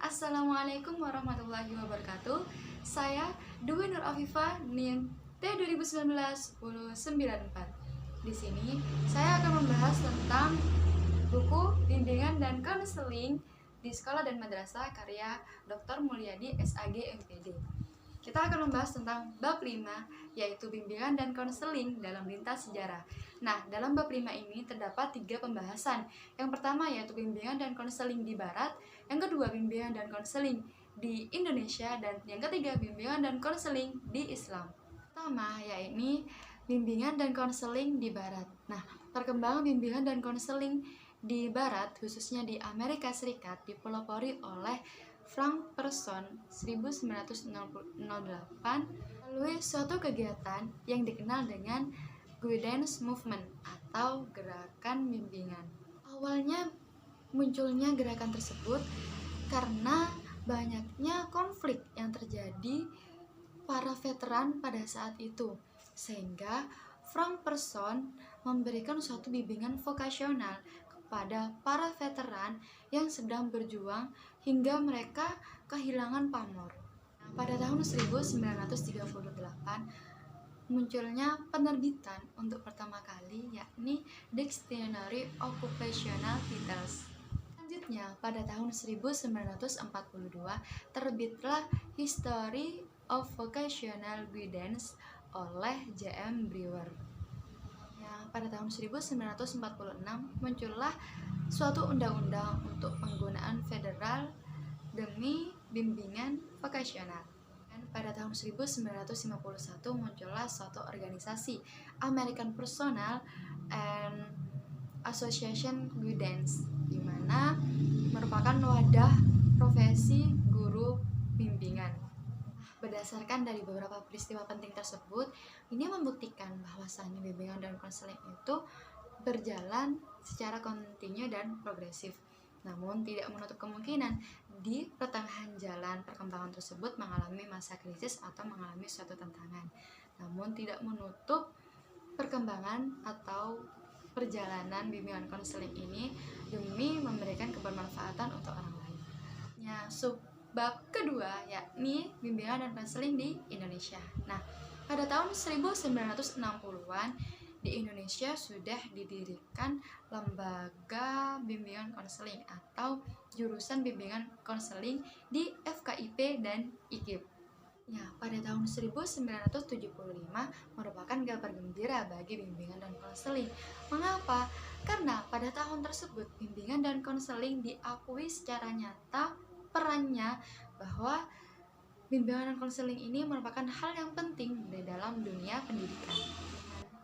Assalamualaikum warahmatullahi wabarakatuh. Saya Dwi Nur Afifah NIM T2019-1094. Di sini saya akan membahas tentang buku bimbingan dan konseling di sekolah dan madrasah karya Dr. Mulyadi SAG MPD. Kita akan membahas tentang bab 5, yaitu bimbingan dan konseling dalam lintas sejarah. Nah, dalam bab 5 ini terdapat 3 pembahasan. Yang pertama yaitu bimbingan dan konseling di Barat, yang kedua bimbingan dan konseling di Indonesia, dan yang ketiga bimbingan dan konseling di Islam. Pertama yaitu bimbingan dan konseling di Barat. Nah, perkembangan bimbingan dan konseling di Barat, khususnya di Amerika Serikat, dipelopori oleh Frank Person 1908 melalui suatu kegiatan yang dikenal dengan Guidance Movement atau gerakan bimbingan. Awalnya munculnya gerakan tersebut karena banyaknya konflik yang terjadi para veteran pada saat itu, sehingga Frank Person memberikan suatu bimbingan vokasional kepada para veteran yang sedang berjuang hingga mereka kehilangan pamor. Pada tahun 1938 munculnya penerbitan untuk pertama kali, yakni Dictionary Occupational Titles. Selanjutnya, pada tahun 1942 terbitlah History of Vocational Guidance oleh J.M. Brewer. Pada tahun 1946 muncullah suatu undang-undang untuk penggunaan federal demi bimbingan vokasional. Dan pada tahun 1951 muncullah suatu organisasi American Personnel and Association Guidance, di mana merupakan wadah profesi guru bimbingan. Berdasarkan dari beberapa peristiwa penting tersebut, ini membuktikan bahwasannya bimbingan dan konseling itu berjalan secara kontinu dan progresif. Namun tidak menutup kemungkinan di pertengahan jalan perkembangan tersebut mengalami masa krisis atau mengalami suatu tantangan. Namun tidak menutup perkembangan atau perjalanan bimbingan konseling ini demi memberikan kebermanfaatan untuk orang lain. Bab kedua yakni bimbingan dan konseling di Indonesia. Nah, pada tahun 1960-an di Indonesia sudah didirikan lembaga bimbingan konseling atau jurusan bimbingan konseling di FKIP dan IKIP. Pada tahun 1975 merupakan kabar gembira bagi bimbingan dan konseling. Mengapa? Karena pada tahun tersebut bimbingan dan konseling diakui secara nyata perannya, bahwa bimbingan dan konseling ini merupakan hal yang penting di dalam dunia pendidikan.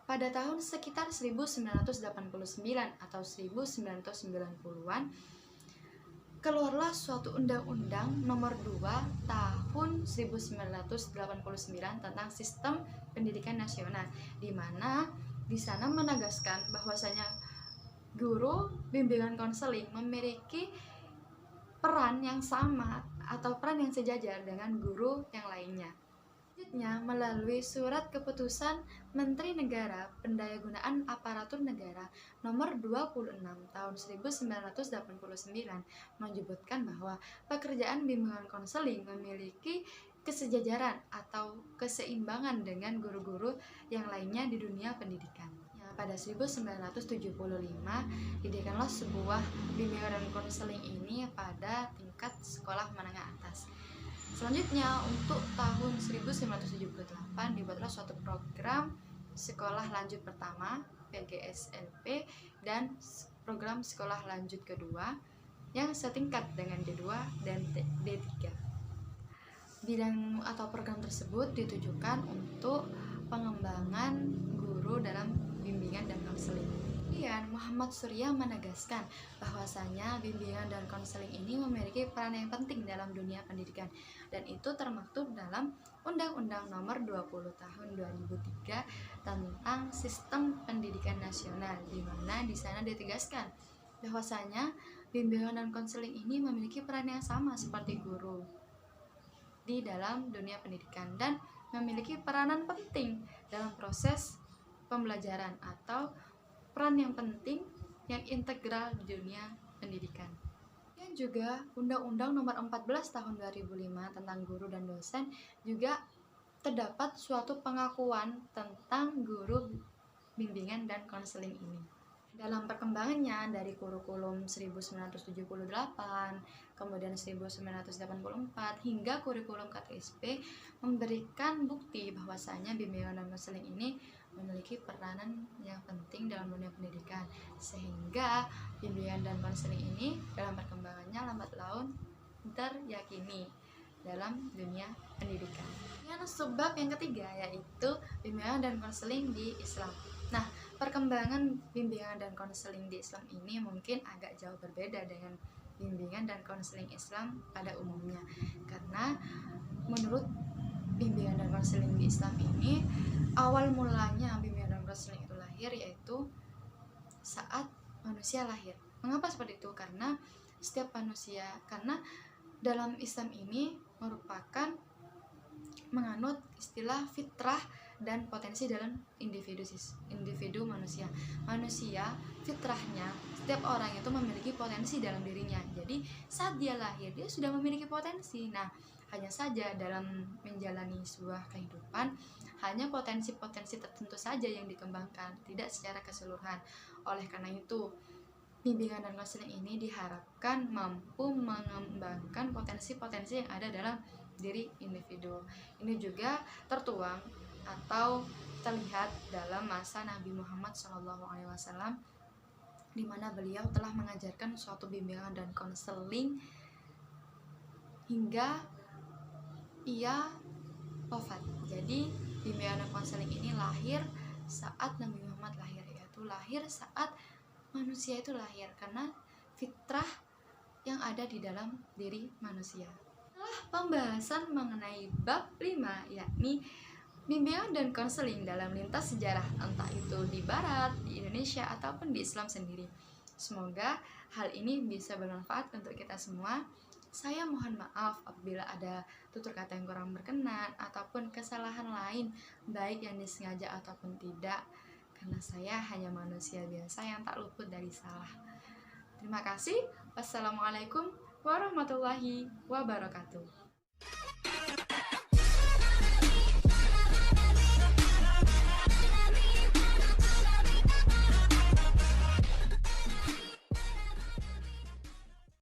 Pada tahun sekitar 1989 atau 1990-an keluarlah suatu undang-undang nomor 2 tahun 1989 tentang sistem pendidikan nasional, di mana di sana menegaskan bahwasanya guru bimbingan konseling memiliki peran yang sama atau peran yang sejajar dengan guru yang lainnya. Selanjutnya, melalui surat keputusan Menteri Negara Pendayagunaan Aparatur Negara nomor 26 tahun 1989 menyebutkan bahwa pekerjaan bimbingan konseling memiliki kesejajaran atau keseimbangan dengan guru-guru yang lainnya di dunia pendidikan. Pada 1975 didirikanlah sebuah bimbingan dan konseling ini pada tingkat sekolah menengah atas. Selanjutnya, untuk tahun 1978 dibuatlah suatu program sekolah lanjut pertama PGSLP dan program sekolah lanjut kedua yang setingkat dengan D2 dan D3. Bidang atau program tersebut ditujukan untuk pengembangan guru dalam bimbingan dan konseling. Kemudian Muhammad Surya menegaskan bahwasanya bimbingan dan konseling ini memiliki peran yang penting dalam dunia pendidikan, dan itu termaktub dalam Undang-Undang Nomor 20 Tahun 2003 tentang Sistem Pendidikan Nasional, di mana di sana ditegaskan bahwasanya bimbingan dan konseling ini memiliki peran yang sama seperti guru di dalam dunia pendidikan dan memiliki peranan penting dalam proses pembelajaran atau peran yang penting yang integral di dunia pendidikan. Dan juga Undang-Undang Nomor 14 Tahun 2005 tentang guru dan dosen juga terdapat suatu pengakuan tentang guru bimbingan dan konseling ini. Dalam perkembangannya dari kurikulum 1978, kemudian 1984 hingga kurikulum KTSP memberikan bukti bahwasanya bimbingan dan konseling ini memiliki peranan yang penting dalam dunia pendidikan, sehingga bimbingan dan konseling ini dalam perkembangannya lambat laun teryakini dalam dunia pendidikan. Yang sebab yang ketiga yaitu bimbingan dan konseling di Islam. Nah, perkembangan bimbingan dan konseling di Islam ini mungkin agak jauh berbeda dengan bimbingan dan konseling Islam pada umumnya, karena menurut bimbingan dan konseling di Islam ini, awal mulanya bimbingan dan konseling itu lahir yaitu saat manusia lahir. Mengapa seperti itu? Karena setiap manusia, karena dalam Islam ini merupakan menganut istilah fitrah dan potensi dalam individu manusia. Manusia fitrahnya, setiap orang itu memiliki potensi dalam dirinya. Jadi saat dia lahir dia sudah memiliki potensi. Nah, hanya saja dalam menjalani sebuah kehidupan hanya potensi-potensi tertentu saja yang dikembangkan, tidak secara keseluruhan. Oleh karena itu, bimbingan dan konseling ini diharapkan mampu mengembangkan potensi-potensi yang ada dalam diri individu. Ini juga tertuang atau terlihat dalam masa Nabi Muhammad SAW, di mana beliau telah mengajarkan suatu bimbingan dan konseling hingga ia wafat. Jadi bimbingan dan konseling ini lahir saat Nabi Muhammad lahir, yaitu lahir saat manusia itu lahir, karena fitrah yang ada di dalam diri manusia. Setelah pembahasan mengenai bab 5, yakni bimbingan dan konseling dalam lintas sejarah, entah itu di Barat, di Indonesia, ataupun di Islam sendiri. Semoga hal ini bisa bermanfaat untuk kita semua. Saya mohon maaf apabila ada tutur kata yang kurang berkenan ataupun kesalahan lain, baik yang disengaja ataupun tidak, karena saya hanya manusia biasa yang tak luput dari salah. Terima kasih. Wassalamualaikum warahmatullahi wabarakatuh.